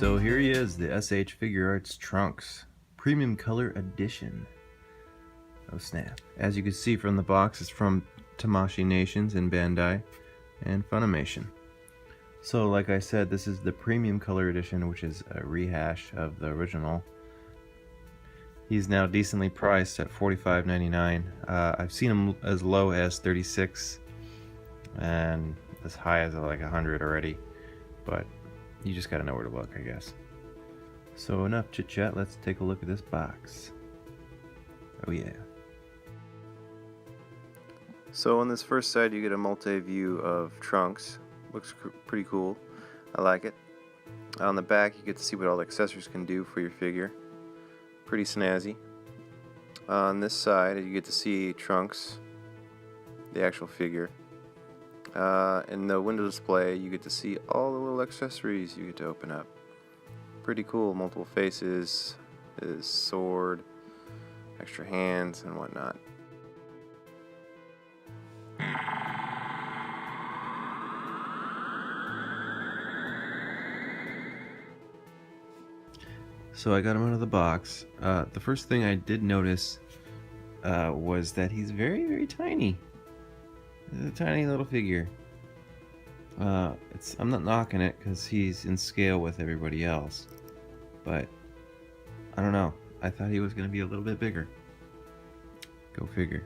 So here he is, the S.H.Figuarts Trunks Premium Color Edition. Oh snap. As you can see from the box, it's from Tamashii Nations and Bandai and Funimation. So like I said, this is the Premium Color Edition, which is a rehash of the original. He's now decently priced at $45.99. I've seen him as low as $36 and as high as like $100 already, but you just gotta know where to look, I guess. So enough chit chat, let's take a look at this box. Oh yeah. So on this first side you get a multi-view of Trunks. Looks pretty cool. I like it. On the back you get to see what all the accessories can do for your figure. Pretty snazzy. On this side you get to see Trunks, the actual figure. In the window display you get to see all the little accessories you get to open up. Pretty cool. Multiple faces, his sword, extra hands and whatnot. So I got him out of the box. The first thing I did notice was that he's very, very tiny. He's a tiny little figure. I'm not knocking it because he's in scale with everybody else, but I don't know. I thought he was going to be a little bit bigger. Go figure.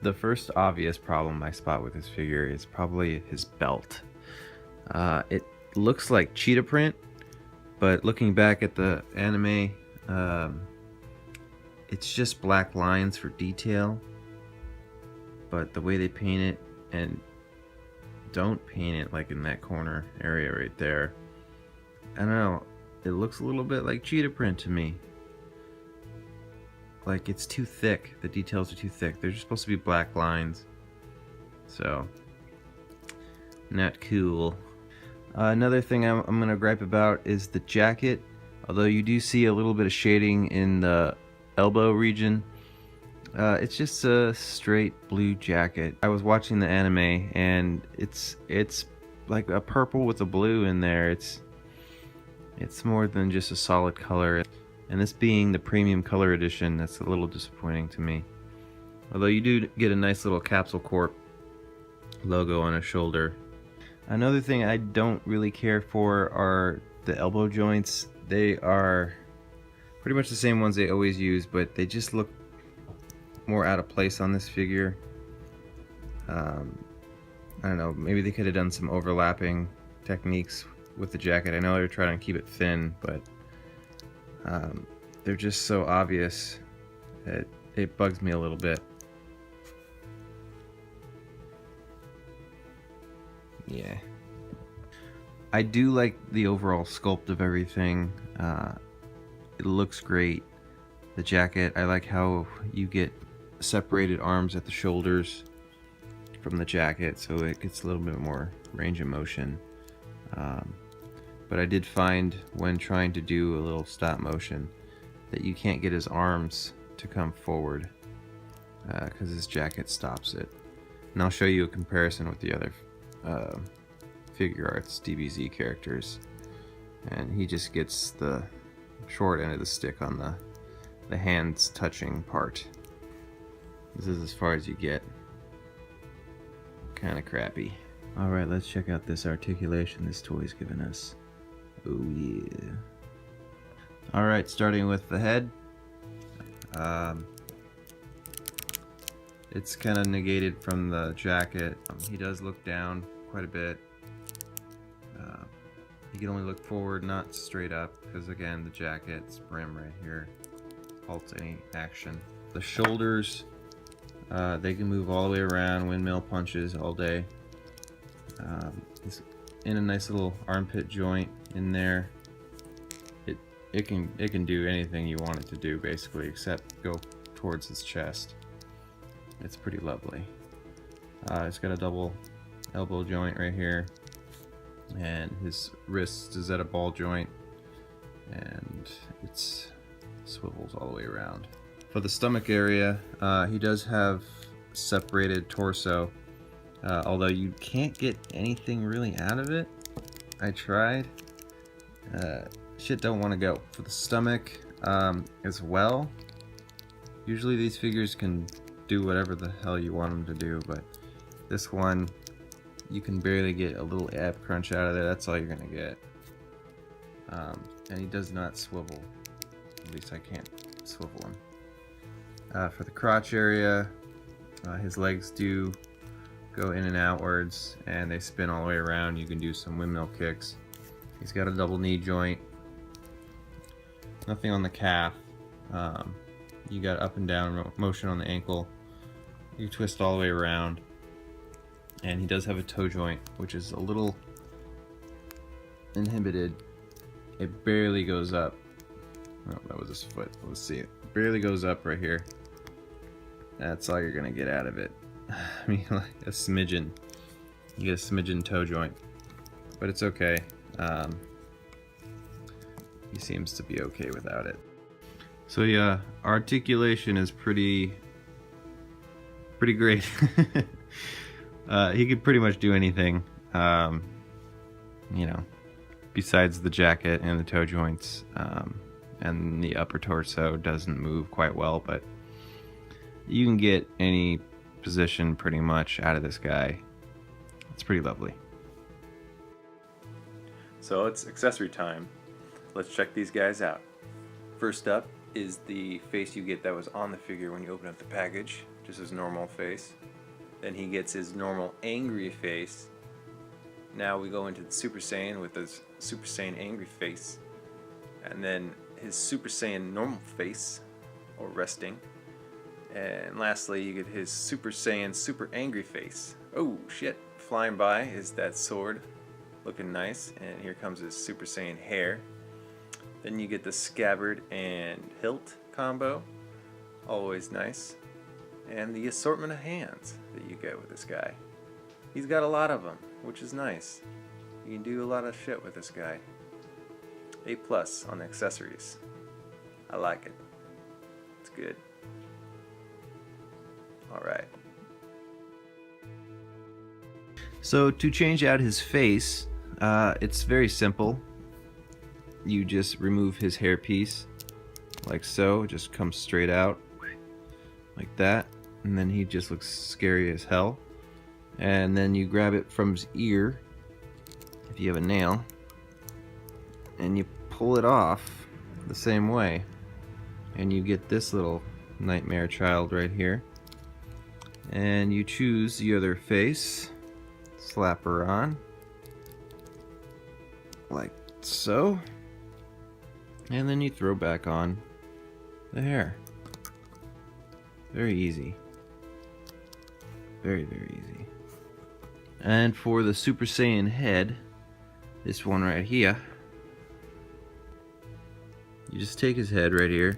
The first obvious problem I spot with this figure is probably his belt. It looks like cheetah print, but looking back at the anime, it's just black lines for detail. But the way they paint it, and don't paint it like in that corner area right there, I don't know, it looks a little bit like cheetah print to me. Like it's too thick, the details are too thick. They're just supposed to be black lines. So, not cool. Another thing I'm gonna gripe about is the jacket. Although you do see a little bit of shading in the elbow region, it's just a straight blue jacket. I was watching the anime and it's like a purple with a blue in there. It's more than just a solid color. And this being the Premium Color Edition, that's a little disappointing to me. Although you do get a nice little Capsule Corp logo on his shoulder. Another thing I don't really care for are the elbow joints. They are pretty much the same ones they always use, but they just look more out of place on this figure. I don't know, maybe they could have done some overlapping techniques with the jacket. I know they're trying to keep it thin, but they're just so obvious that it bugs me a little bit. Yeah. I do like the overall sculpt of everything. It looks great. The jacket, I like how you get separated arms at the shoulders from the jacket, so it gets a little bit more range of motion. But I did find when trying to do a little stop motion that you can't get his arms to come forward because his jacket stops it. And I'll show you a comparison with the other Figuarts DBZ characters, and he just gets the short end of the stick on the hands touching part. This is as far as you get. Kind of crappy. Alright, let's check out this articulation this toy's given us. Oh yeah. Alright, starting with the head. It's kind of negated from the jacket. He does look down quite a bit. He can only look forward, not straight up, because again, the jacket's brim right here halts any action. The shoulders, they can move all the way around, windmill punches all day. It's in a nice little armpit joint in there. It can do anything you want it to do basically, except go towards his chest. It's pretty lovely. It's got a double elbow joint right here, and his wrist is at a ball joint, and it swivels all the way around. For the stomach area, he does have separated torso, although you can't get anything really out of it. I tried. shit don't want to go. For the stomach as well, usually these figures can do whatever the hell you want them to do, but this one, you can barely get a little ab crunch out of there. That's all you're gonna get. And he does not swivel. At least I can't swivel him. For the crotch area, his legs do go in and outwards, and they spin all the way around. You can do some windmill kicks. He's got a double knee joint. Nothing on the calf. You got up and down motion on the ankle. You twist all the way around. And he does have a toe joint, which is a little inhibited. It barely goes up. Oh, that was his foot. Let's see it. Barely goes up right here. That's all you're gonna get out of it. I mean, like a smidgen. You get a smidgen toe joint, but it's okay. He seems to be okay without it. So yeah, articulation is pretty great. He could pretty much do anything, you know, besides the jacket and the toe joints, and the upper torso doesn't move quite well, but you can get any position pretty much out of this guy. It's pretty lovely. So it's accessory time. Let's check these guys out. First up is the face you get that was on the figure when you open up the package, just his normal face. Then he gets his normal angry face. Now we go into the Super Saiyan with his Super Saiyan angry face. And then his Super Saiyan normal face, or resting. And lastly, you get his Super Saiyan super angry face. Oh shit, flying by is that sword, looking nice. And here comes his Super Saiyan hair. Then you get the scabbard and hilt combo, always nice. And the assortment of hands that you get with this guy. He's got a lot of them, which is nice. You can do a lot of shit with this guy. A+ on accessories. I like it. It's good. Alright. So to change out his face, it's very simple. You just remove his hairpiece, like so. It just comes straight out, like that. And then he just looks scary as hell. And then you grab it from his ear, if you have a nail, and you pull it off the same way. And you get this little nightmare child right here. And you choose the other face, slap her on, like so. And then you throw back on the hair. Very easy. Very, very easy. And for the Super Saiyan head, this one right here, you just take his head right here,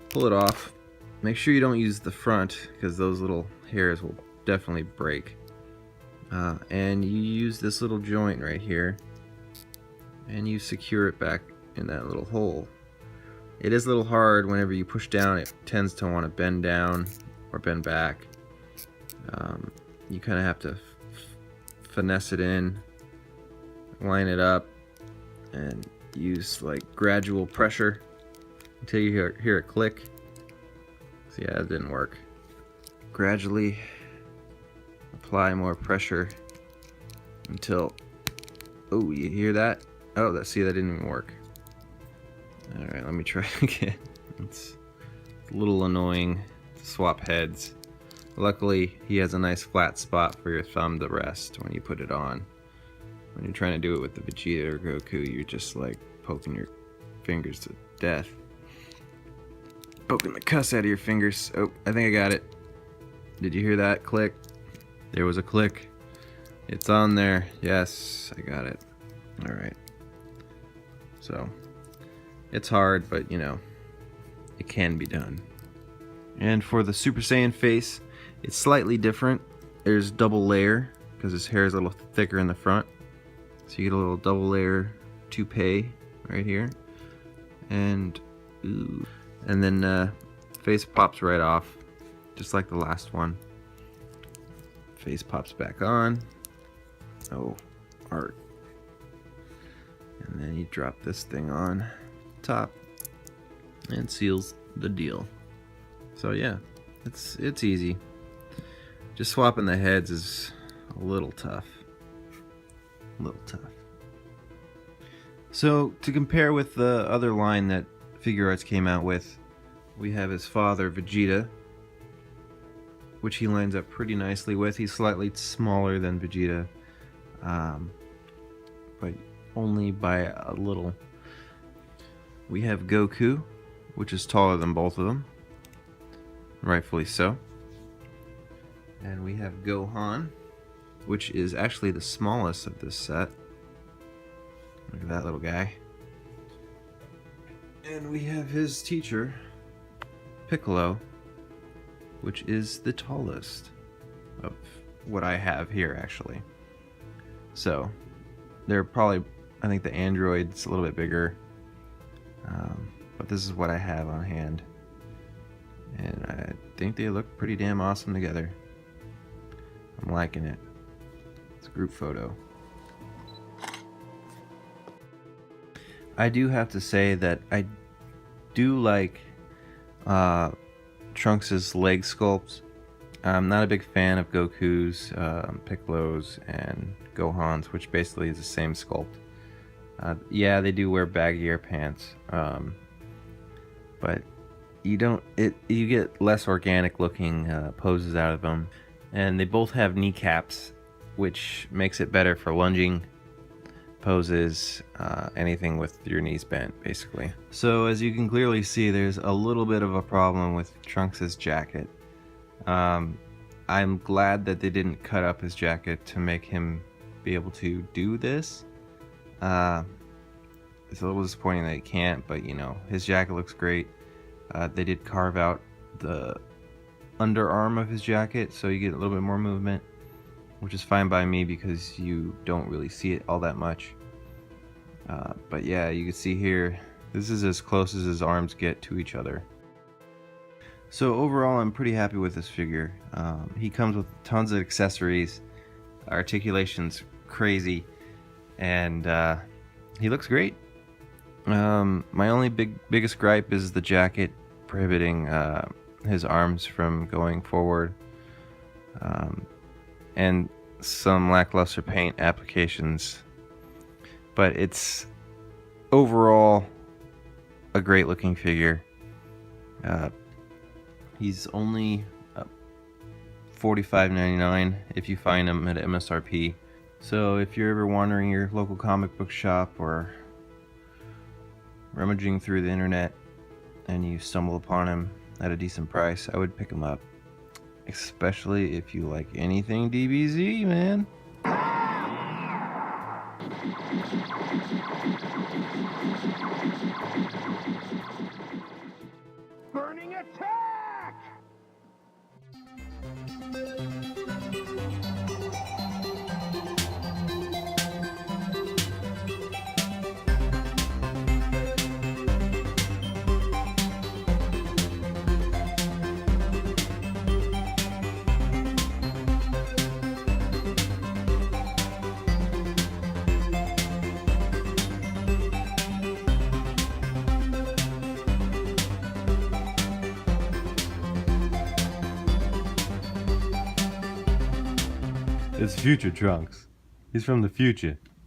pull it off. Make sure you don't use the front, because those little hairs will definitely break. And you use this little joint right here, and you secure it back in that little hole. It is a little hard. Whenever you push down, it tends to want to bend down or bend back. You kind of have to finesse it in, line it up, and use like gradual pressure until you hear it click. So yeah, it didn't work. Gradually apply more pressure until, oh, you hear that? Oh, see, that didn't even work. Alright, let me try again. It's a little annoying to swap heads. Luckily, he has a nice flat spot for your thumb to rest when you put it on. When you're trying to do it with the Vegeta or Goku, you're just like poking your fingers to death. Poking the cuss out of your fingers. Oh, I think I got it. Did you hear that click? There was a click. It's on there. Yes, I got it. Alright. So, it's hard, but you know, it can be done. And for the Super Saiyan face, it's slightly different. There's double layer, because his hair is a little thicker in the front. So you get a little double layer toupee right here. And, ooh. And then face pops right off, just like the last one. Face pops back on. Oh, art. And then you drop this thing on top and seals the deal. So yeah, it's easy. Just swapping the heads is a little tough. So to compare with the other line that Figuarts came out with, we have his father, Vegeta, which he lines up pretty nicely with. He's slightly smaller than Vegeta, but only by a little. We have Goku, which is taller than both of them, rightfully so. And we have Gohan, which is actually the smallest of this set. Look at that little guy. And we have his teacher, Piccolo, which is the tallest of what I have here, actually. So they're probably, I think the android's a little bit bigger, but this is what I have on hand, and I think they look pretty damn awesome together. I'm liking it. It's a group photo. I do have to say that I do like Trunks' leg sculpt. I'm not a big fan of Goku's, Piccolo's, and Gohan's, which basically is the same sculpt. Yeah, they do wear baggier pants, but you get less organic looking poses out of them. And they both have kneecaps, which makes it better for lunging poses, anything with your knees bent, basically. So as you can clearly see, there's a little bit of a problem with Trunks' jacket. I'm glad that they didn't cut up his jacket to make him be able to do this. It's a little disappointing that he can't, but you know, his jacket looks great. They did carve out the underarm of his jacket, so you get a little bit more movement, which is fine by me because you don't really see it all that much. But yeah, you can see here, this is as close as his arms get to each other. So overall, I'm pretty happy with this figure. He comes with tons of accessories, articulation's crazy, and he looks great. My only biggest gripe is the jacket prohibiting his arms from going forward, and some lackluster paint applications, but it's overall a great looking figure. He's only $45.99 if you find him at MSRP. So if you're ever wandering your local comic book shop or rummaging through the internet and you stumble upon him at a decent price, I would pick him up. Especially if you like anything DBZ, man. Burning attack! It's future Trunks. He's from the future.